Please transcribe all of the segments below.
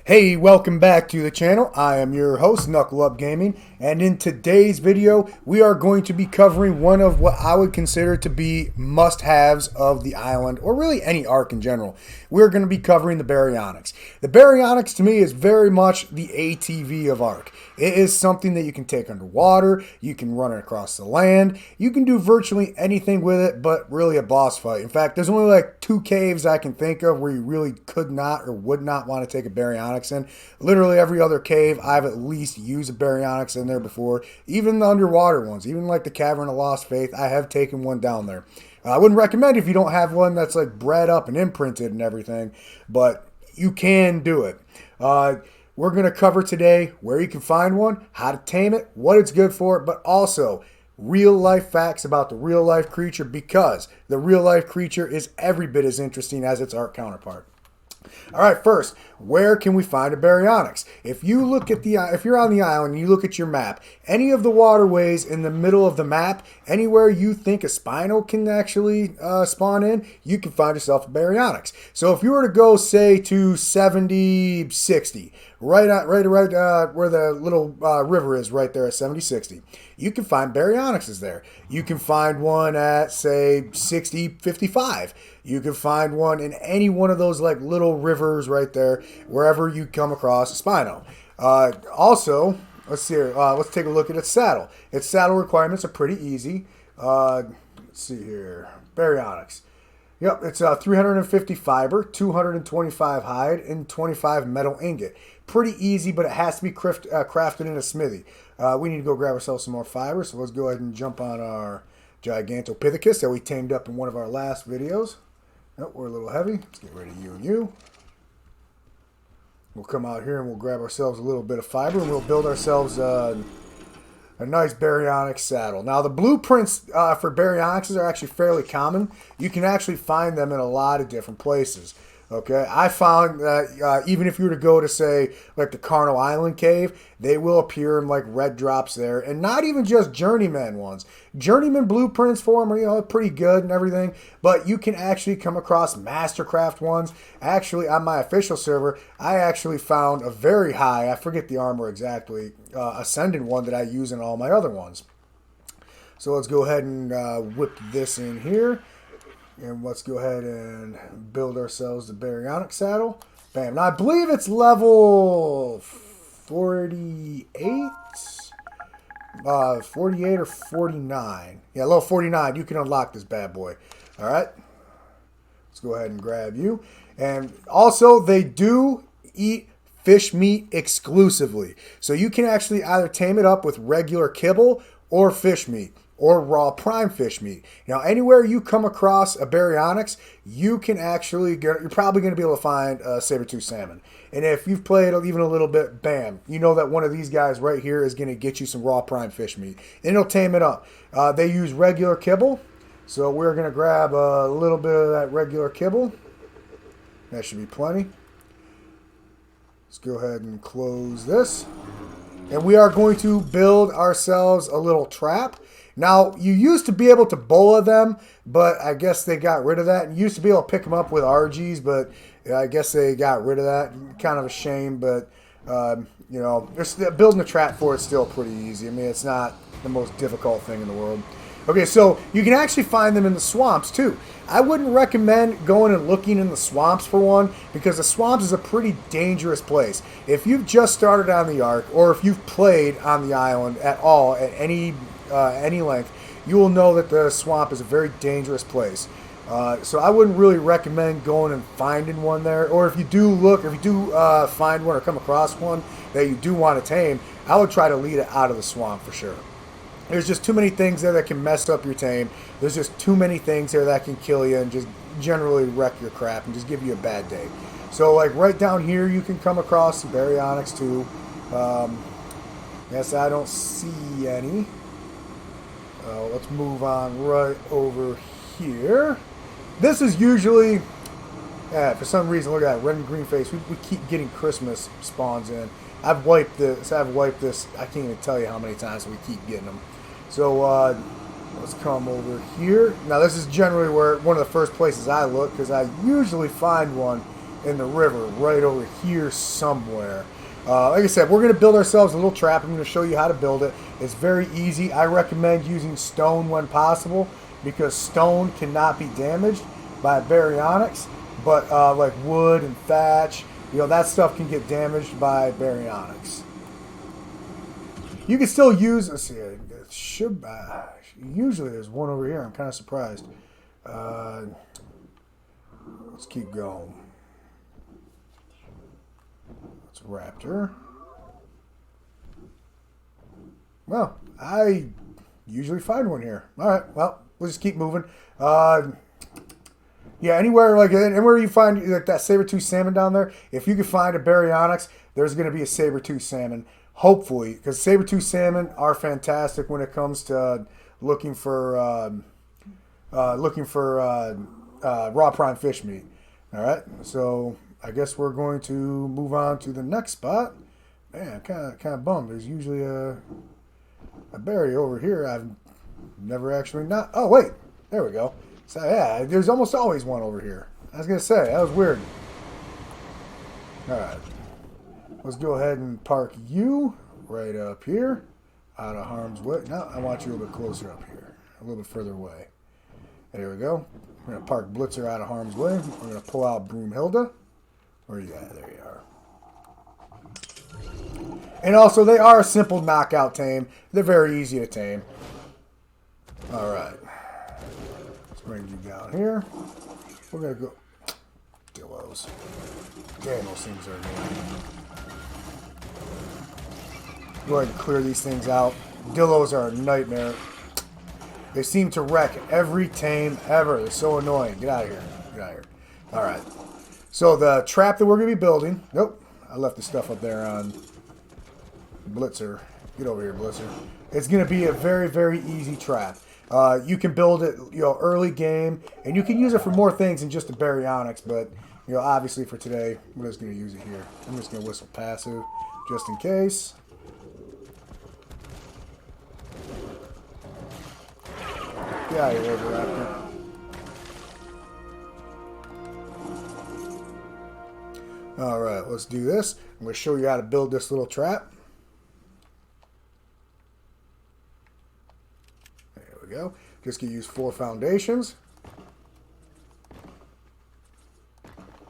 Hey, welcome back to the channel. I am your host, Knuckle Up Gaming, and in today's video, we are going to be covering one of what I would consider to be must-haves of the island, or really any ARK in general. We're going to be covering the Baryonyx. The Baryonyx, to me, is very much the ATV of ARK. It is something that you can take underwater, you can run it across the land, you can do virtually anything with it, but really a boss fight. In fact, there's only like 2 caves I can think of where you really could not or would not want to take a Baryonyx in. Literally every other cave, I've at least used a Baryonyx in there before. Even the underwater ones, even like the Cavern of Lost Faith, I have taken one down there. I wouldn't recommend if you don't have one that's like bred up and imprinted and everything, but you can do it. We're going to cover today where you can find one, how to tame it, what it's good for, but also real life facts about the real life creature, because the real life creature is every bit as interesting as its ARK counterpart. All right, first, where can we find a Baryonyx? If you look at if you're on the island and you look at your map, any of the waterways in the middle of the map, anywhere you think a Spino can actually spawn in, you can find yourself a Baryonyx. So if you were to go, say, to 70-60, right where the little river is, right there at 70-60, you can find Baryonyxes there. You can find one at, say, 60-55. You can find one in any one of those like little rivers right there, wherever you come across a Spino. Also, let's see here. Let's take a look at its saddle. Its saddle requirements are pretty easy. Let's see here. Baryonyx. Yep, it's 350 fiber, 225 hide, and 25 metal ingot. Pretty easy, but it has to be crafted in a smithy. We need to go grab ourselves some more fiber, so let's go ahead and jump on our Gigantopithecus that we tamed up in one of our last videos. Nope, we're a little heavy. Let's get rid of you and you. We'll come out here and we'll grab ourselves a little bit of fiber, and we'll build ourselves a nice Baryonyx saddle. Now, the blueprints for Baryonyxes are actually fairly common. You can actually find them in a lot of different places. Okay, I found that even if you were to go to, say, like the Carnal Island Cave, they will appear in like red drops there, and not even just journeyman ones. Journeyman blueprints for them are, pretty good and everything, but you can actually come across Mastercraft ones. Actually, on my official server, I actually found a very high, I forget the armor exactly, Ascendant one that I use in all my other ones. So let's go ahead and whip this in here. And let's go ahead and build ourselves the Baryonyx saddle. Bam. Now, I believe it's level 48? 48 or 49. Yeah, level 49. You can unlock this bad boy. All right. Let's go ahead and grab you. And also, they do eat fish meat exclusively. So you can actually either tame it up with regular kibble or fish meat, or raw prime fish meat. Now, anywhere you come across a Baryonyx, you can actually you're probably going to be able to find a saber-tooth salmon. And if you've played even a little bit, bam, you know that one of these guys right here is going to get you some raw prime fish meat, and it'll tame it up. They use regular kibble, so we're going to grab a little bit of that regular kibble. That should be plenty. Let's go ahead and close this. And we are going to build ourselves a little trap. Now, you used to be able to boa them, but I guess they got rid of that. And you used to be able to pick them up with RGs, but I guess they got rid of that. Kind of a shame, but, building a trap for it's still pretty easy. I mean, it's not the most difficult thing in the world. Okay, so you can actually find them in the swamps, too. I wouldn't recommend going and looking in the swamps for one, because the swamps is a pretty dangerous place. If you've just started on the ARK, or if you've played on the island at all, at any length, you will know that the swamp is a very dangerous place. So I wouldn't really recommend going and finding one there. Or if you do find one or come across one that you do want to tame, I would try to lead it out of the swamp for sure. There's just too many things there that can mess up your tame. There's just too many things there that can kill you and just generally wreck your crap and just give you a bad day. So like right down here, you can come across the Baryonyx too. Yes, I don't see any. Let's move on right over here. This is usually, for some reason, look at that red and green face. We keep getting Christmas spawns in. I've wiped this. I can't even tell you how many times we keep getting them. So let's come over here. Now this is generally one of the first places I look, because I usually find one in the river right over here somewhere. Like I said, we're going to build ourselves a little trap. I'm going to show you how to build it. It's very easy. I recommend using stone when possible because stone cannot be damaged by Baryonyx. But like wood and thatch, that stuff can get damaged by Baryonyx. You can still use, let's see, usually there's one over here. I'm kind of surprised. Let's keep going. It's Raptor. Well, I usually find one here. All right, well, we'll just keep moving. Yeah, anywhere you find like that saber-tooth salmon down there, if you can find a Baryonyx, there's going to be a saber-tooth salmon. Hopefully, because saber-tooth salmon are fantastic when it comes to looking for raw prime fish meat. All right, so I guess we're going to move on to the next spot. Man, kind of bummed. There's usually a berry over here. I've never actually not. Oh wait, there we go. So yeah, there's almost always one over here. I was gonna say that was weird. All right, let's go ahead and park you right up here, out of harm's way. No, I want you a little bit closer up here, a little bit further away. There we go. We're gonna park Blitzer out of harm's way. We're gonna pull out Broomhilda. Where you at? There you are. And also, they are a simple knockout tame. They're very easy to tame. All right. Let's bring you down here. We're going to go... Dillos. Damn, those things are annoying. Go ahead and clear these things out. Dillos are a nightmare. They seem to wreck every tame ever. They're so annoying. Get out of here. Get out of here. All right. So the trap that we're going to be building... Nope. I left the stuff up there on Blitzer. Get over here, Blitzer. It's going to be a very, very easy trap. You can build it, early game, and you can use it for more things than just the Baryonyx. But, obviously for today, we're just going to use it here. I'm just going to whistle passive, just in case. Get out of here, Raptor. All right, let's do this. I'm going to show you how to build this little trap. There we go. Just going to use 4 foundations.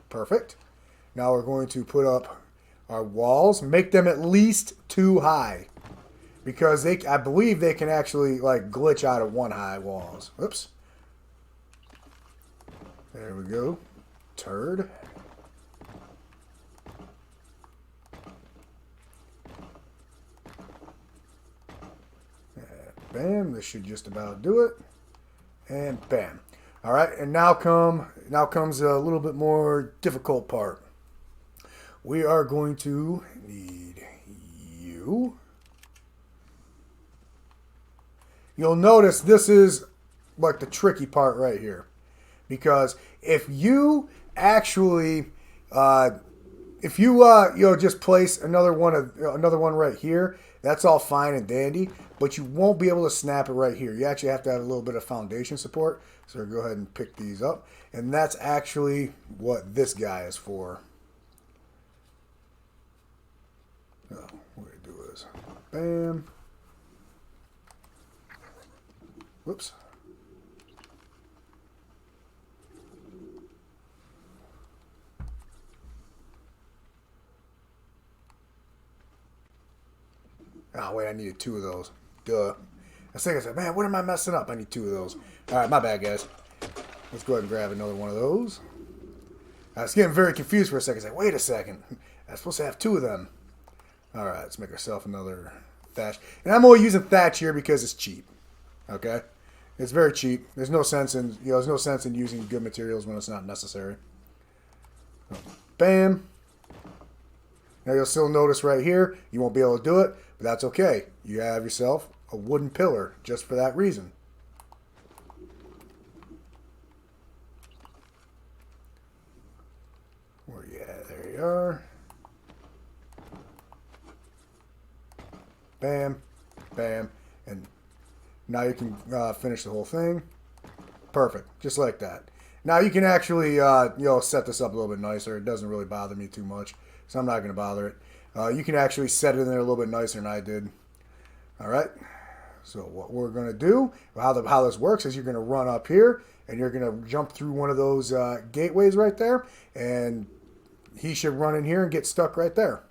Perfect. Now we're going to put up our walls. Make them at least 2 high. Because I believe they can actually glitch out of 1 high walls. Oops. There we go. Turd. Bam, this should just about do it. And bam. All right, and now comes a little bit more difficult part. We are going to need you. You'll notice this is like the tricky part right here. Because if you actually just place another one right here, that's all fine and dandy, but you won't be able to snap it right here. You actually have to have a little bit of foundation support. So go ahead and pick these up. And that's actually what this guy is for. Oh, what we're going to do is, bam. Whoops. Oh, wait, I needed 2 of those. Duh. I said, man, what am I messing up? I need 2 of those. All right, my bad, guys. Let's go ahead and grab another one of those. I was getting very confused for a second. I said, wait a second. I'm supposed to have 2 of them. All right, let's make ourselves another thatch. And I'm only using thatch here because it's cheap. Okay? It's very cheap. There's no sense in using good materials when it's not necessary. Bam. Now you'll still notice right here, you won't be able to do it, but that's okay. You have yourself a wooden pillar just for that reason. Where you at? There you are. Bam, bam, and now you can finish the whole thing. Perfect, just like that. Now you can actually, set this up a little bit nicer. It doesn't really bother me too much, so I'm not going to bother it. You can actually set it in there a little bit nicer than I did. All right. So what we're going to do, how this works, is you're going to run up here, and you're going to jump through one of those gateways right there, and he should run in here and get stuck right there.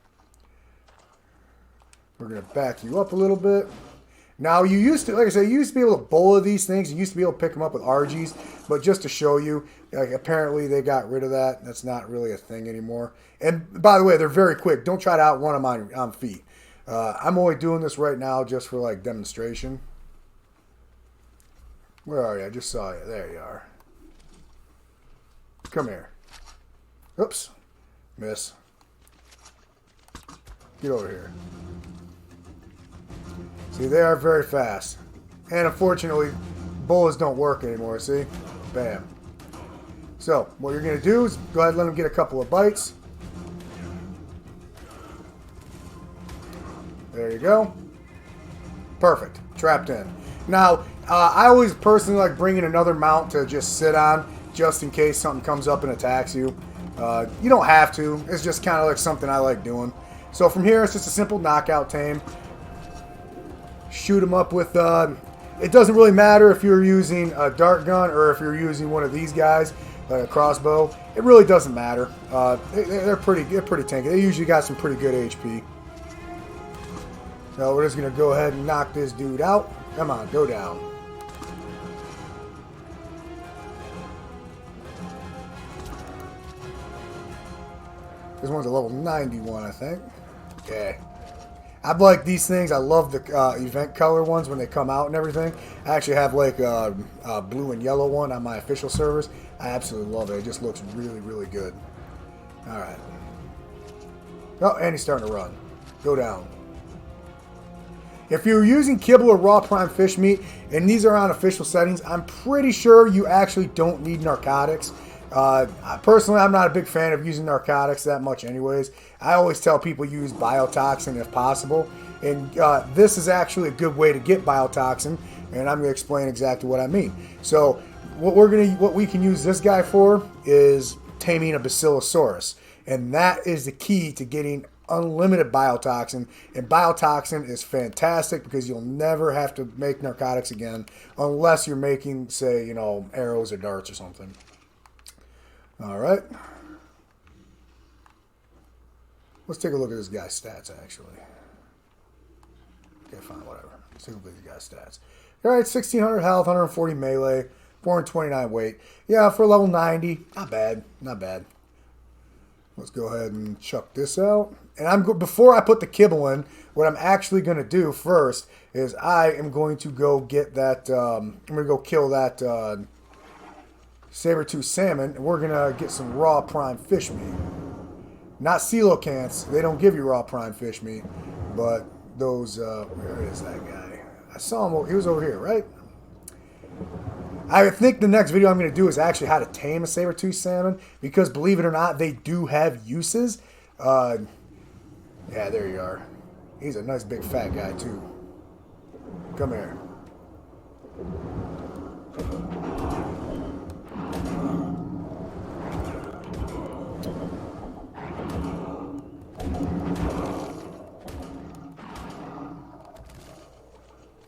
We're going to back you up a little bit. Now, you used to, like I said, you used to be able to bowl these things. You used to be able to pick them up with RGs. But just to show you, like, apparently they got rid of that. That's not really a thing anymore. And by the way, they're very quick. Don't try to outrun them on feet. I'm only doing this right now just for, like, demonstration. Where are you? I just saw you. There you are. Come here. Oops. Miss. Get over here. See, they are very fast. And unfortunately, bullets don't work anymore, see? Bam. So, what you're going to do is go ahead and let them get a couple of bites. There you go. Perfect. Trapped in. Now, I always personally like bringing another mount to just sit on, just in case something comes up and attacks you. You don't have to. It's just kind of like something I like doing. So from here, it's just a simple knockout tame. Shoot them up with, it doesn't really matter if you're using a dart gun or if you're using one of these guys, like a crossbow. It really doesn't matter. They're pretty tanky. They usually got some pretty good HP. So we're just going to go ahead and knock this dude out. Come on, go down. This one's a level 91, I think. Okay. I like these things. I love the event color ones when they come out and everything. I actually have like a blue and yellow one on my official servers. I absolutely love it. It just looks really, really good. All right. Oh, and he's starting to run. Go down. If you're using kibble or raw prime fish meat, and these are on official settings, I'm pretty sure you actually don't need narcotics. Personally, I'm not a big fan of using narcotics that much anyways. I always tell people use biotoxin if possible. And this is actually a good way to get biotoxin. And I'm going to explain exactly what I mean. So what we can use this guy for is taming a Basilosaurus. And that is the key to getting unlimited biotoxin. And biotoxin is fantastic because you'll never have to make narcotics again unless you're making, say, arrows or darts or something. All right. Let's take a look at this guy's stats, actually. Okay, fine, whatever. Let's take a look at this guy's stats. All right, 1,600 health, 140 melee, 429 weight. Yeah, for level 90, not bad, not bad. Let's go ahead and chuck this out. And before I put the kibble in, what I'm actually going to do first is I am going to go get that, I'm going to go kill that saber-tooth salmon, and we're going to get some raw prime fish meat. Not coelacanths. They don't give you raw prime fish meat, but those, where is that guy? I saw him, he was over here, right? I think the next video I'm going to do is actually how to tame a saber-tooth salmon, because believe it or not, they do have uses. Yeah, there you are. He's a nice big fat guy too. Come here.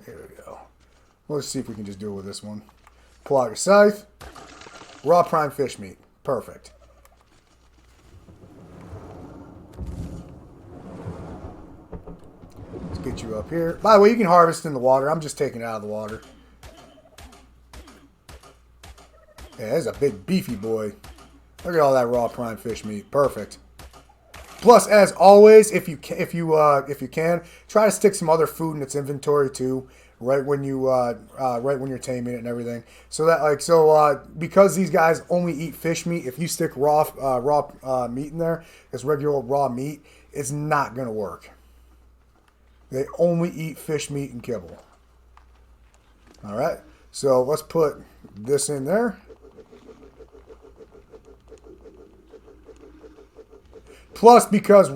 There we go. Let's see if we can just do it with this one. Pull out your scythe. Raw prime fish meat. Perfect. Let's get you up here. By the way, you can harvest in the water. I'm just taking it out of the water. Yeah, that's a big beefy boy. Look at all that raw prime fish meat. Perfect. Plus, as always, if you can, try to stick some other food in its inventory too, right when you're taming it and everything. So that because these guys only eat fish meat, if you stick raw meat in there, as regular raw meat, it's not gonna work. They only eat fish meat and kibble. All right, so let's put this in there. Plus, because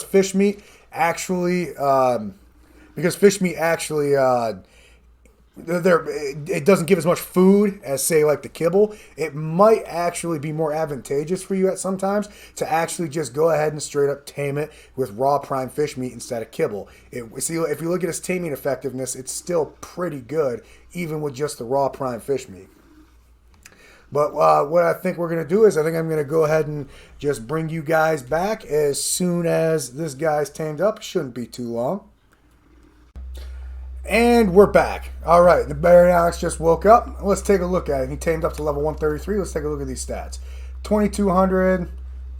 fish meat actually, it doesn't give as much food as, say, like the kibble. It might actually be more advantageous for you at sometimes to actually just go ahead and straight up tame it with raw prime fish meat instead of kibble. See, if you look at its taming effectiveness, it's still pretty good even with just the raw prime fish meat. But what I think we're going to do is I think I'm going to go ahead and just bring you guys back as soon as this guy's tamed up. It shouldn't be too long. And we're back. All right, the Baryonyx just woke up. Let's take a look at it. He tamed up to level 133. Let's take a look at these stats. 2,200,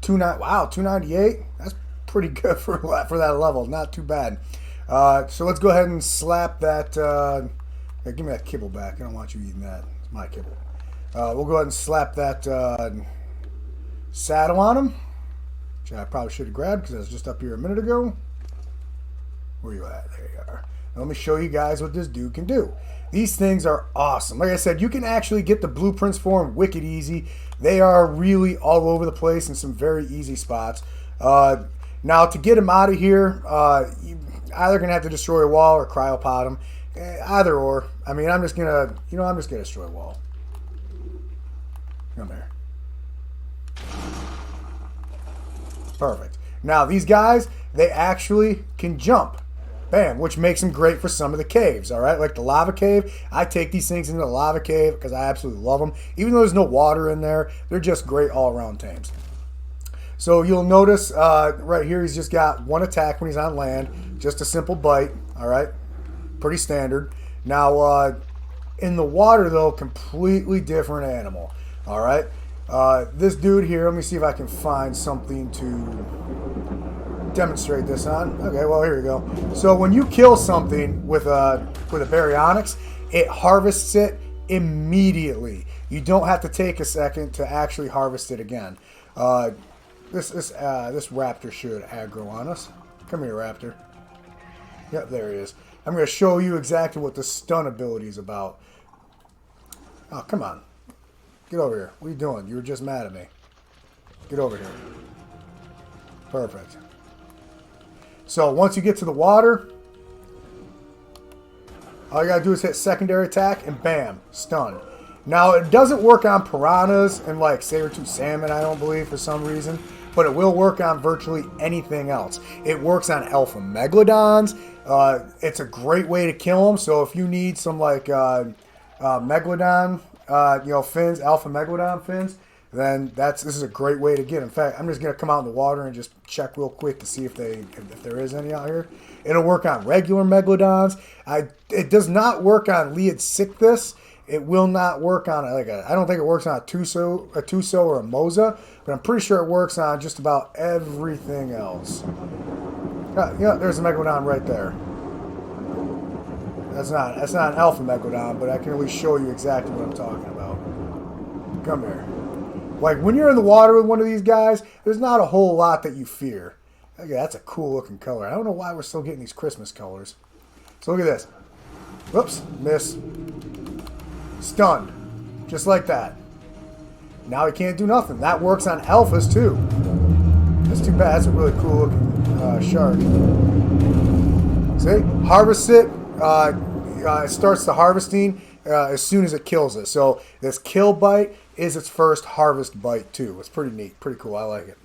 298. That's pretty good for that level. Not too bad. So let's go ahead and slap that. Hey, give me that kibble back. I don't want you eating that. It's my kibble. We'll go ahead and slap that saddle on him, which I probably should have grabbed because I was just up here a minute ago. Where you at? There you are. Now let me show you guys what this dude can do. These things are awesome. Like I said, you can actually get the blueprints for them wicked easy. They are really all over the place in some very easy spots. Now to get him out of here, you're either going to have to destroy a wall or cryopod him. Either or. I mean, I'm just going to destroy a wall. Come there. Perfect. Now, these guys, they actually can jump. Bam, which makes them great for some of the caves, all right? Like the lava cave, I take these things into the lava cave because I absolutely love them. Even though there's no water in there, they're just great all-around tames. So you'll notice right here, he's just got one attack when he's on land. Just a simple bite, all right? Pretty standard. Now, in the water, though, completely different animal. All right, this dude here, let me see if I can find something to demonstrate this on. Okay, well, here we go. So when you kill something with a Baryonyx, it harvests it immediately. You don't have to take a second to actually harvest it again. This raptor should aggro on us. Come here, raptor. Yep, there he is. I'm going to show you exactly what the stun ability is about. Oh, come on. Get over here. What are you doing? You were just mad at me. Get over here. Perfect. So once you get to the water, all you gotta do is hit secondary attack and bam, stun. Now it doesn't work on piranhas and like saber-tooth salmon, I don't believe, for some reason, but it will work on virtually anything else. It works on alpha megalodons. It's a great way to kill them. So if you need some like megalodon fins, alpha megalodon fins, then this is a great way to get. In fact, I'm just gonna come out in the water and just check real quick to see if there is any out here. It'll work on regular megalodons. It does not work on Leodsichthys. It will not work on I don't think it works on a Tuso or a Mosa, but I'm pretty sure it works on just about everything else. Yeah, there's a megalodon right there. That's not an alpha megalodon, but I can at least show you exactly what I'm talking about. Come here. Like when you're in the water with one of these guys, there's not a whole lot that you fear. Okay, that's a cool looking color. I don't know why we're still getting these Christmas colors. So look at this. Whoops, miss. Stunned. Just like that. Now he can't do nothing. That works on alphas too. That's too bad. That's a really cool looking shark. See? Harvest it. It starts the harvesting as soon as it kills it. So this kill bite is its first harvest bite too. It's pretty neat, pretty cool. I like it.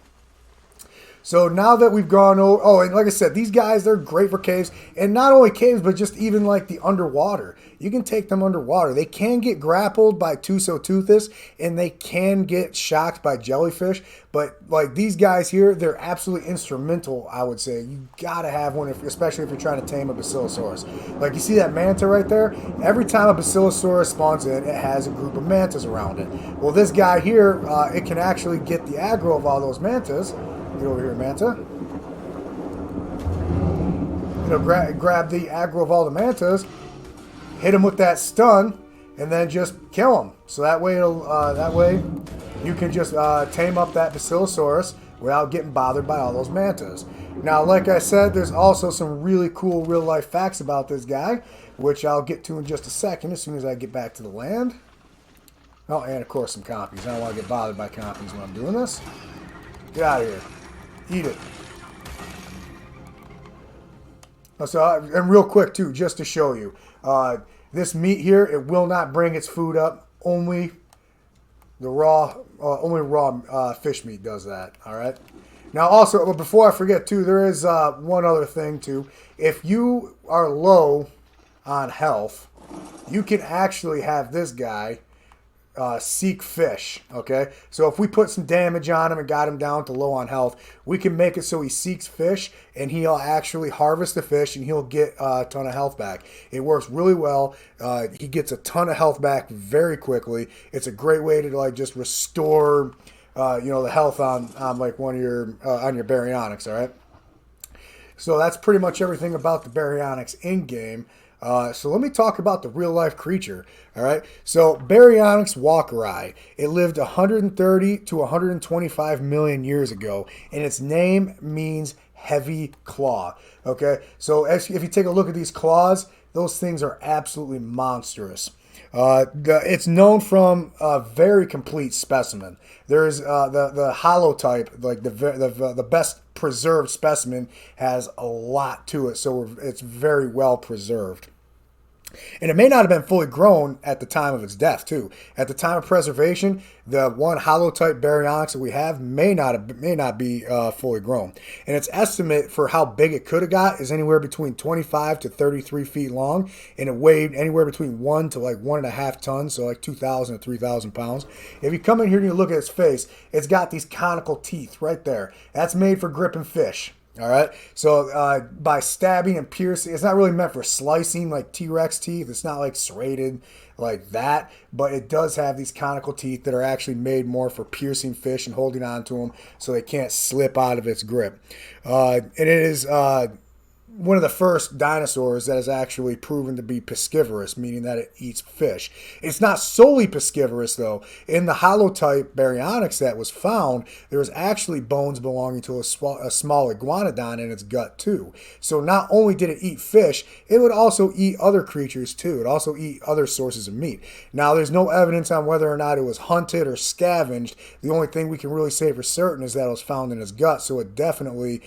So now that we've gone over, oh, and like I said, these guys, they're great for caves, and not only caves, but just even like the underwater. You can take them underwater. They can get grappled by Tusoteuthis, and they can get shocked by jellyfish, but like these guys here, they're absolutely instrumental, I would say. You gotta have one, especially if you're trying to tame a Basilosaurus. Like you see that manta right there? Every time a Basilosaurus spawns in, it has a group of mantas around it. Well, this guy here, it can actually get the aggro of all those mantas. Get over here, manta. Grab the aggro of all the mantas, hit him with that stun, and then just kill him. So that way, you can just tame up that Basilosaurus without getting bothered by all those mantas. Now, like I said, there's also some really cool real-life facts about this guy, which I'll get to in just a second as soon as I get back to the land. Oh, and of course some compies. I don't want to get bothered by compies when I'm doing this. Get out of here. Eat it. So, and real quick too, just to show you, This meat here, it will not bring its food up. Only raw fish meat does that. All right. Now, also, before I forget too, there is one other thing too. If you are low on health, you can actually have this guy seek fish. Okay, so if we put some damage on him and got him down to low on health, we can make it so he seeks fish and he'll actually harvest the fish and he'll get a ton of health back. It works really well. He gets a ton of health back very quickly. It's a great way to like just restore the health on like one of your on your Baryonyx. All right, so that's pretty much everything about the Baryonyx in game. So let me talk about the real life creature. All right. So Baryonyx walkeri, it lived 130 to 125 million years ago, and its name means heavy claw. Okay. So if you take a look at these claws, those things are absolutely monstrous. It's known from a very complete specimen. There's the holotype, like the best preserved specimen, has a lot to it, so it's very well preserved. And it may not have been fully grown at the time of its death, too. At the time of preservation, the one holotype Baryonyx that we have may not be fully grown. And its estimate for how big it could have got is anywhere between 25 to 33 feet long, and it weighed anywhere between 1 to like 1.5 tons, so like 2,000 to 3,000 pounds. If you come in here and you look at its face, it's got these conical teeth right there. That's made for gripping fish. All right, so by stabbing and piercing, it's not really meant for slicing like T-Rex teeth. It's not like serrated like that, but it does have these conical teeth that are actually made more for piercing fish and holding on to them so they can't slip out of its grip. And it is one of the first dinosaurs that is actually proven to be piscivorous, meaning that it eats fish. It's not solely piscivorous, though. In the holotype Baryonyx that was found, there was actually bones belonging to a small iguanodon in its gut, too. So not only did it eat fish, it would also eat other creatures, too. It also eat other sources of meat. Now, there's no evidence on whether or not it was hunted or scavenged. The only thing we can really say for certain is that it was found in its gut, so it definitely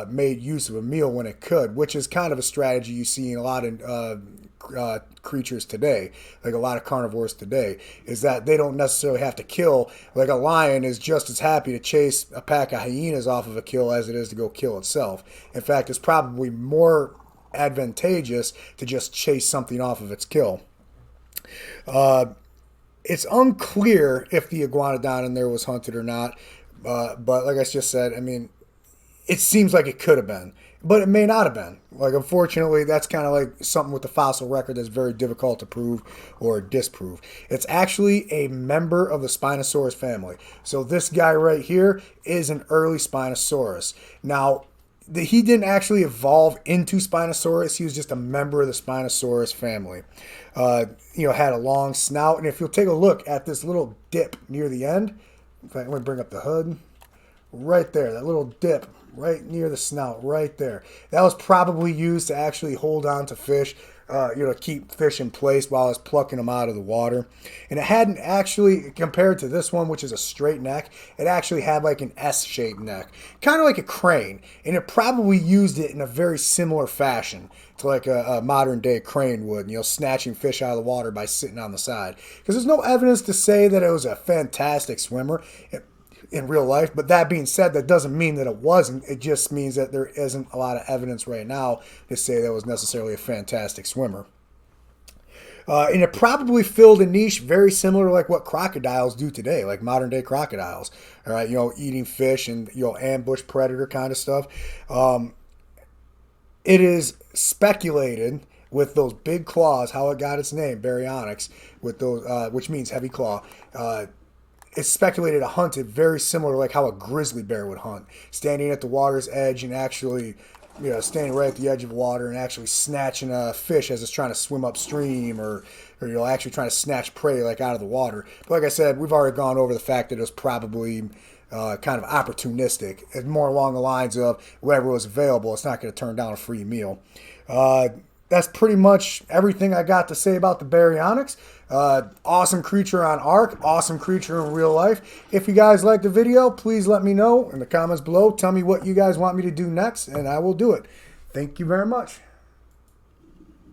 made use of a meal when it could, which is kind of a strategy you see in a lot of creatures today, like a lot of carnivores today, is that they don't necessarily have to kill. Like a lion is just as happy to chase a pack of hyenas off of a kill as it is to go kill itself. In fact, it's probably more advantageous to just chase something off of its kill. It's unclear if the iguanodon in there was hunted or not, but like I just said, I mean, it seems like it could have been, but it may not have been. Like, unfortunately, that's kind of like something with the fossil record that's very difficult to prove or disprove. It's actually a member of the Spinosaurus family. So this guy right here is an early Spinosaurus. Now, he didn't actually evolve into Spinosaurus. He was just a member of the Spinosaurus family. Had a long snout. And if you'll take a look at this little dip near the end, in fact, let me bring up the hood. Right there, that little dip right near the snout, right there. That was probably used to actually hold on to fish, keep fish in place while I was plucking them out of the water. And it hadn't actually, compared to this one, which is a straight neck, it actually had like an S-shaped neck, kind of like a crane. And it probably used it in a very similar fashion to like a modern day crane would, snatching fish out of the water by sitting on the side. Because there's no evidence to say that it was a fantastic swimmer in real life, but that being said, that doesn't mean that it wasn't. It just means that there isn't a lot of evidence right now to say that it was necessarily a fantastic swimmer. And it probably filled a niche very similar to like what crocodiles do today, like modern day crocodiles. All right, eating fish and ambush predator kind of stuff. It is speculated with those big claws, how it got its name, Baryonyx, with those, which means heavy claw. It's speculated it hunted very similar to like how a grizzly bear would hunt, standing at the water's edge and actually, standing right at the edge of water and actually snatching a fish as it's trying to swim upstream, or actually trying to snatch prey like out of the water. But like I said, we've already gone over the fact that it was probably kind of opportunistic. It's more along the lines of whatever was available. It's not going to turn down a free meal. That's pretty much everything I got to say about the Baryonyx. Awesome creature on ARK. Awesome creature in real life. If you guys like the video, please let me know in the comments below. Tell me what you guys want me to do next, and I will do it. Thank you very much.